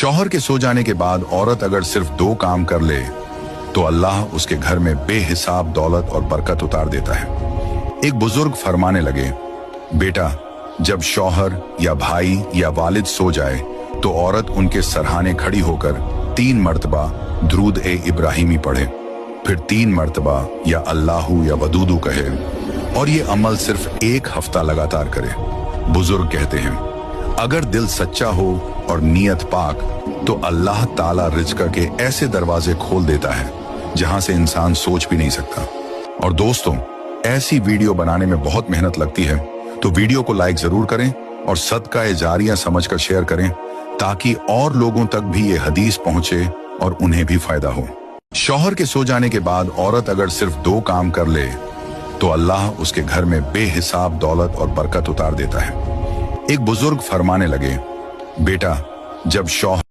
शौहर के सो जाने के बाद औरत अगर सिर्फ 2 काम कर ले तो अल्लाह उसके घर में बेहिसाब दौलत और बरकत उतार देता है। एक बुजुर्ग फरमाने लगे, बेटा, जब शौहर या भाई या वालिद सो जाए तो औरत उनके सरहाने खड़ी होकर 3 मर्तबा दुरूद ए इब्राहिमी पढ़े, फिर 3 मर्तबा या अल्लाहू या वदूदू कहे और ये अमल सिर्फ 1 हफ्ता लगातार करे। बुजुर्ग कहते हैं, अगर दिल सच्चा हो और नियत पाक तो अल्लाह ताला रिज़्क़ के ऐसे दरवाजे खोल देता है जहां से इंसान सोच भी नहीं सकता। और दोस्तों, ऐसी वीडियो बनाने में बहुत मेहनत लगती है, तो वीडियो को लाइक जरूर करें और सदका ए जारिया समझकर शेयर करें ताकि और लोगों तक भी ये हदीस पहुंचे और उन्हें भी फायदा हो। शौहर के सो जाने के बाद औरत अगर सिर्फ 2 काम कर ले तो अल्लाह उसके घर में बेहिसाब दौलत और बरकत उतार देता है। एक बुजुर्ग फरमाने लगे, बेटा, जब शौहर